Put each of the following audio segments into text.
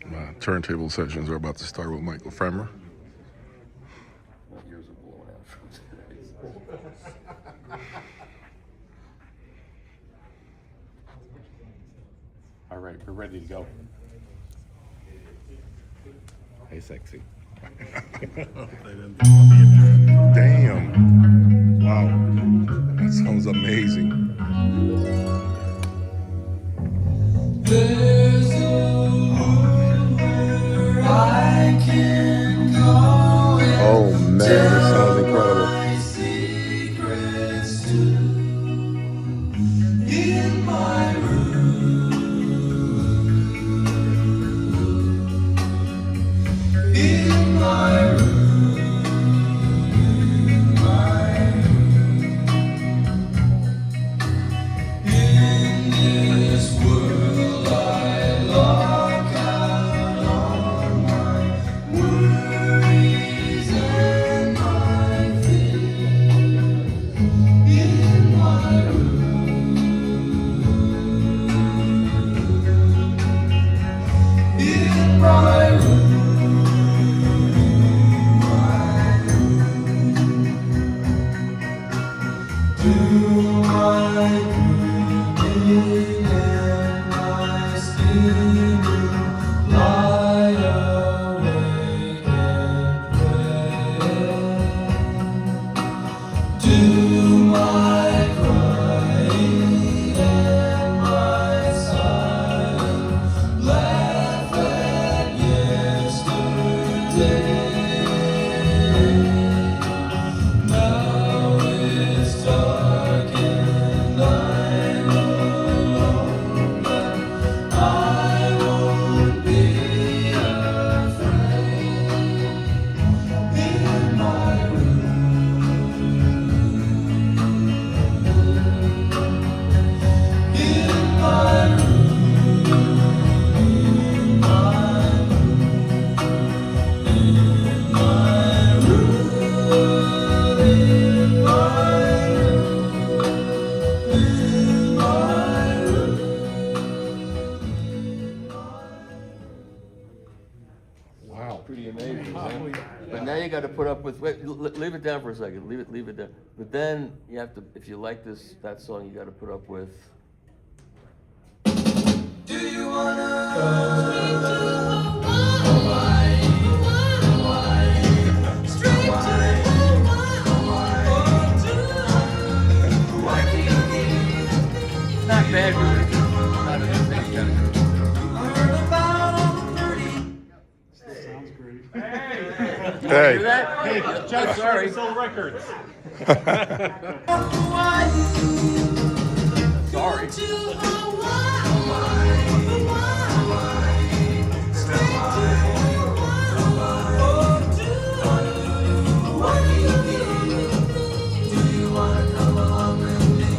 My turntable sessions are about to start with Michael Fremer. All right, we're ready to go. Hey, sexy. Damn. Wow. That sounds amazing. There's a world where I can go and Oh man, this sounds incredible. my secrets too. In my room, in my room, in this world I lock out all my worries and my fears. In my room, in my room. Do my breathing and my steaming, lie awake and pray. Do my crying and my sighing, laugh at yesterday. Now it's dark and I'm alone, but I won't be afraid. In my room, in my room, in my room, in my room. Wow. Pretty amazing, huh? But now you gotta put up with, wait, leave it down for a second, leave it down. But then you have to, if you like that song, you gotta put up with. Do you wanna go to Hawaii? Hawaii, straight to Hawaii, or to Waikiki? Not bad, really. Not a good thing, yeah. I heard about all the pretty. Hey. Hear that? Hey, Judge Sorry. Soul Records. Hawaii, Sorry. to Hawaii, straight to Hawaii, or to Waikiki. Do you wanna come along with me?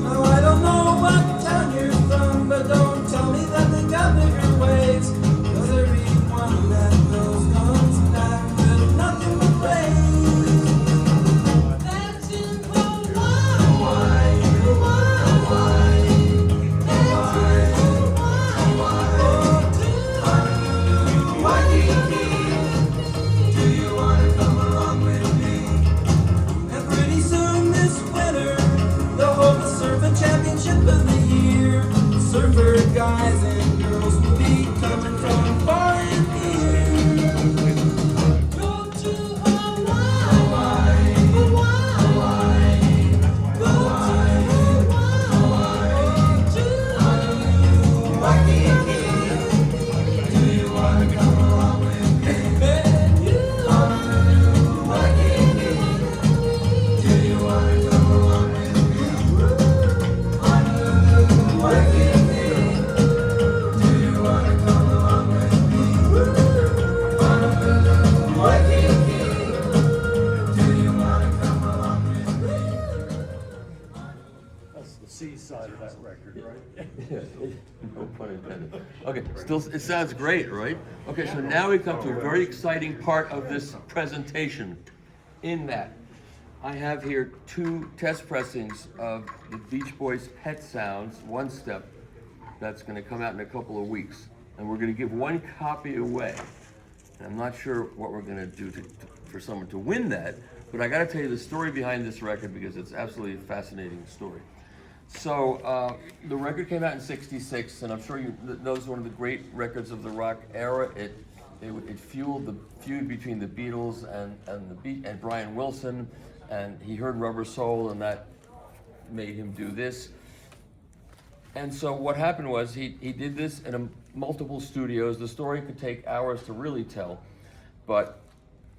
No, I don't know what town you're from, but don't tell me that they got bigger waves. 'Cause everyone that goes comes back with nothing but praise. That's in Hawaii, Hawaii, that's in Hawaii, to Waikiki. Do you wanna come along with me? And pretty soon this winter, they'll hold the surfing championship of the year. Surfer guys and girls will be coming from far and near. Go to Hawaii, Hawaii, go to Hawaii, to Waikiki. Do you wanna come along with me? Honolulu, Waikiki. Do you wanna come along with me? Honolulu, Waikiki. Do you wanna come along with me? Honolulu, Waikiki. Do you wanna come along with me? That's the C side of that record, right? No pun intended. Okay, still, it sounds great, right? Okay, so now we come to a very exciting part of this presentation. In that, I have here 2 test pressings of the Beach Boys' Pet Sounds One Step that's going to come out in a couple of weeks. And we're going to give 1 copy away. And I'm not sure what we're going to do for someone to win that, but I got to tell you the story behind this record because it's absolutely a fascinating story. So the record came out in '66, and I'm sure you know it's one of the great records of the rock era. It fueled the feud between the Beatles and Brian Wilson, and he heard Rubber Soul, and that made him do this. And so what happened was he did this in multiple studios. The story could take hours to really tell, but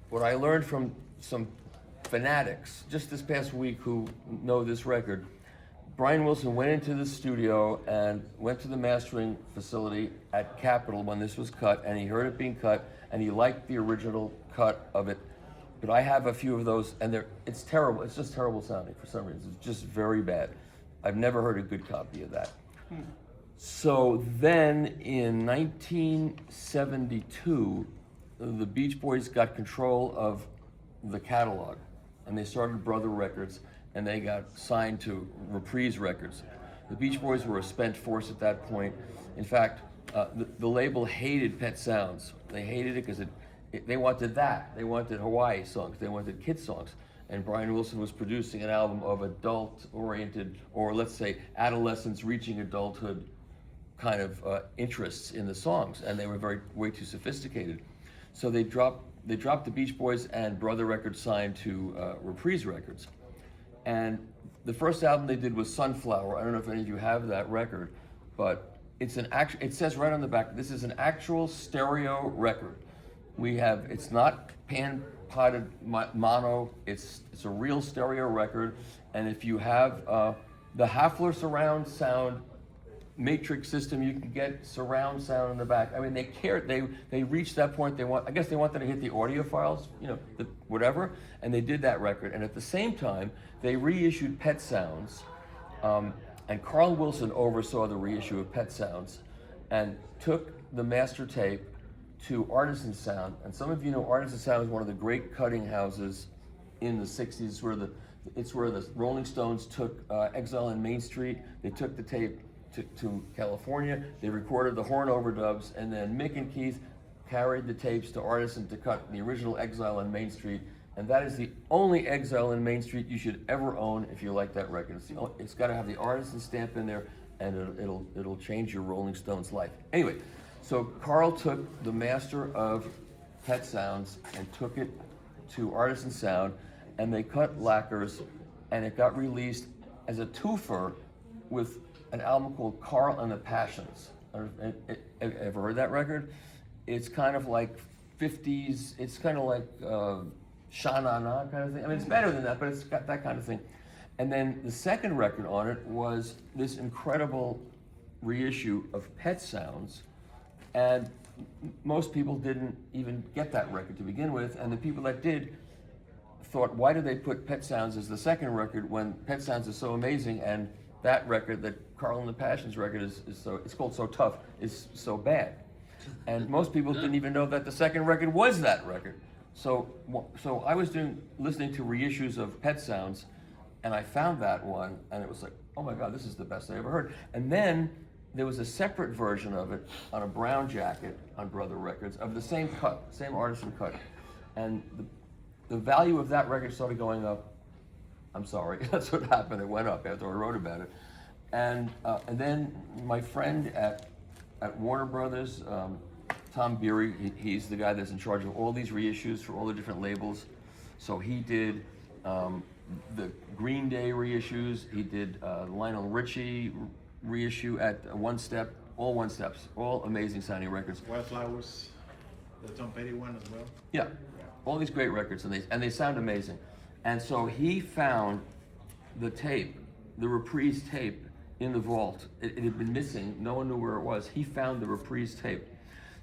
what I learned from some fanatics just this past week who know this record, Brian Wilson went into the studio and went to the mastering facility at Capitol when this was cut, and he heard it being cut, and he liked the original cut of it. But I have a few of those, and it's terrible. It's just terrible sounding for some reason. It's just very bad. I've never heard a good copy of that. So then in 1972, the Beach Boys got control of the catalog, and they started Brother Records, and they got signed to Reprise Records. The Beach Boys were a spent force at that point. In fact, the label hated Pet Sounds. They hated it because they wanted that. They wanted Hawaii songs. They wanted kid songs. And Brian Wilson was producing an album of adult-oriented, or let's say adolescents reaching adulthood kind of interests in the songs, and they were way too sophisticated. So they dropped the Beach Boys, and Brother Records signed to Reprise Records. And the first album they did was Sunflower. I don't know if any of you have that record, but it says right on the back, this is an actual stereo record. It's not pan-potted mono, it's a real stereo record. And if you have the Hafler surround sound matrix system, you can get surround sound in the back. I mean, they reached that point. I guess they wanted to hit the audio files, whatever, and they did that record. And at the same time, they reissued Pet Sounds, and Carl Wilson oversaw the reissue of Pet Sounds and took the master tape to Artisan Sound. And some of you know Artisan Sound is one of the great cutting houses in the 60s, it's where the Rolling Stones took Exile on Main Street. They took the tape to California, they recorded the horn overdubs, and then Mick and Keith carried the tapes to Artisan to cut the original Exile on Main Street, and that is the only Exile on Main Street you should ever own if you like that record. It's got to have the Artisan stamp in there, and it'll change your Rolling Stones life. Anyway, so Carl took the master of Pet Sounds and took it to Artisan Sound, and they cut lacquers, and it got released as a twofer with an album called Carl and the Passions. Ever heard that record? It's kind of like 50s, it's kind of like Sha-Na-Na kind of thing. I mean, it's better than that, but it's got that kind of thing. And then the second record on it was this incredible reissue of Pet Sounds, and most people didn't even get that record to begin with, and the people that did thought, why did they put Pet Sounds as the second record when Pet Sounds is so amazing, and that record, that Carl and the Passions record, it's called So Tough, is so bad. And most people didn't even know that the second record was that record. So I was listening to reissues of Pet Sounds, and I found that one, and it was like, oh my God, this is the best I ever heard. And then there was a separate version of it on a brown jacket on Brother Records of the same cut, same Artisan cut. And the value of that record started going up. I'm sorry, that's what happened. It went up after I wrote about it. And then my friend at Warner Brothers, Tom Beery, he's the guy that's in charge of all these reissues for all the different labels. So he did the Green Day reissues. He did Lionel Richie reissue at One Step, all One Steps, all amazing sounding records. Wildflowers, the Tom Petty one as well. Yeah, all these great records, and they sound amazing. And so he found the tape, the Reprise tape, in the vault. It had been missing. No one knew where it was. He found the Reprise tape.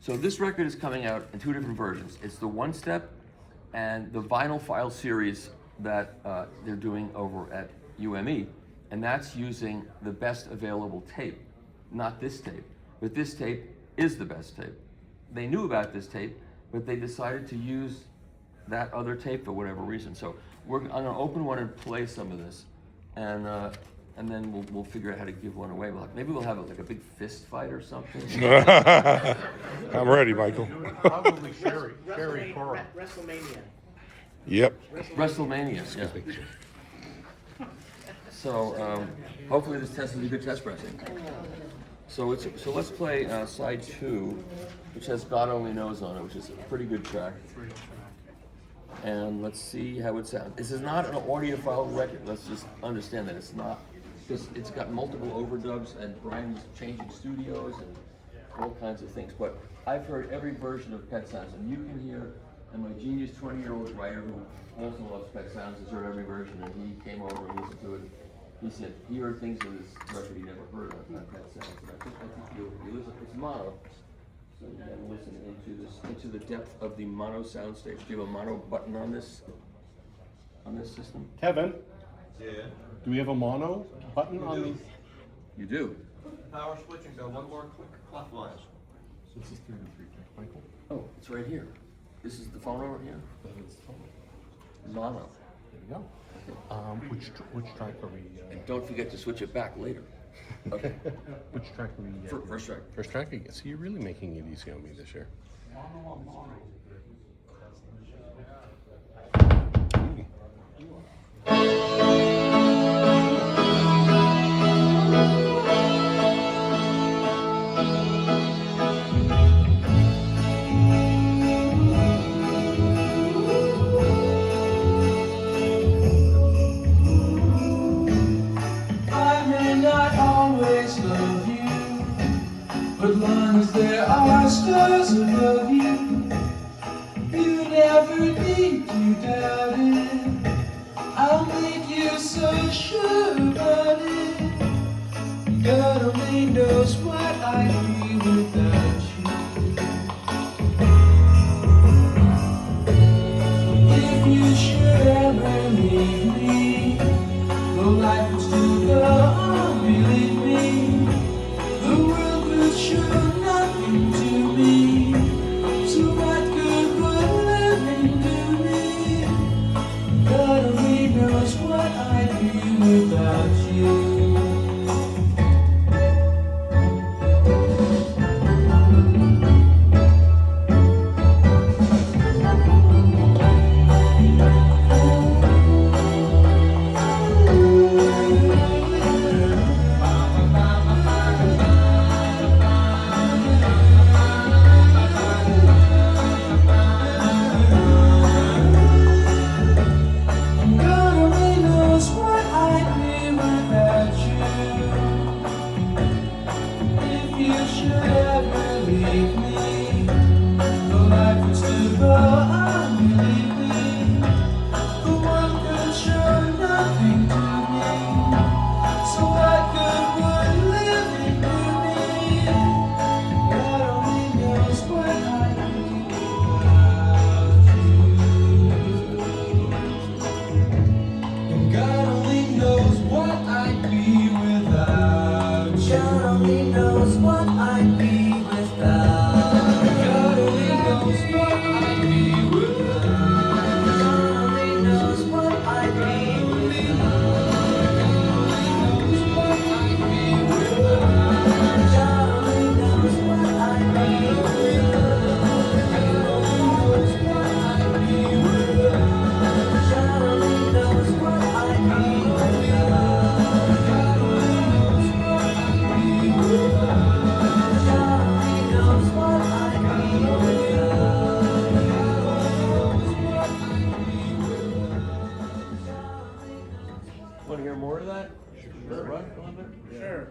So this record is coming out in 2 different versions. It's the One Step and the vinyl file series that they're doing over at UME. And that's using the best available tape, not this tape. But this tape is the best tape. They knew about this tape, but they decided to use that other tape for whatever reason. So I'm gonna open one and play some of this, and then we'll figure out how to give one away. Maybe we'll have like a big fist fight or something. I'm ready, Michael. Probably Sherry Coral. WrestleMania. Yep. WrestleMania. Yeah. So hopefully this test is a good test pressing. So let's play side 2, which has God Only Knows on it, which is a pretty good track. And let's see how it sounds. This is not an audiophile record. Let's just understand that it's not, because it's got multiple overdubs and Brian's changing studios and all kinds of things. But I've heard every version of Pet Sounds, and you can hear. And my genius 20-year-old writer who also loves Pet Sounds has heard every version, and he came over and listened to it. He said he heard things in this record he never heard of, not Pet Sounds. And I think you listen. It's mono. So you gotta listen into the depth of the mono soundstage. Do you have a mono button on this system? Kevin, Yeah. do we have a mono button on these? You do. Power switching, go one more click clockwise. This is 3 to 3, Michael. Oh, it's right here. This is the phone over here. Mono. There we go. Which track are we? And don't forget to switch it back later. Okay. Which track are we? First track. First track. So you're really making it easy on me this year. I may not always love you, but long as there are stars above you, you never need to doubt it. I'll make you so sure about it. God only knows what I'd be without you. If you should ever leave me, though life would still go on, believe me, the world will show nothing to me. So what good would living do me? God only knows what I'd be without you. God only knows what I'd be without you. If you should ever leave me, though life would still go on, believe me, the world could show nothing to me. So what good would living do me? God only knows what I'd be without you. And God only knows what I'd be without you. God only knows what I'd be without. God only knows what I'd be without. God only knows what I'd be without. God only knows what I'd be without. God only knows what I'd be without. God only knows what I'd be without. God only knows what I'd be without. Want to hear more of that? Sure. Run a little bit? Sure.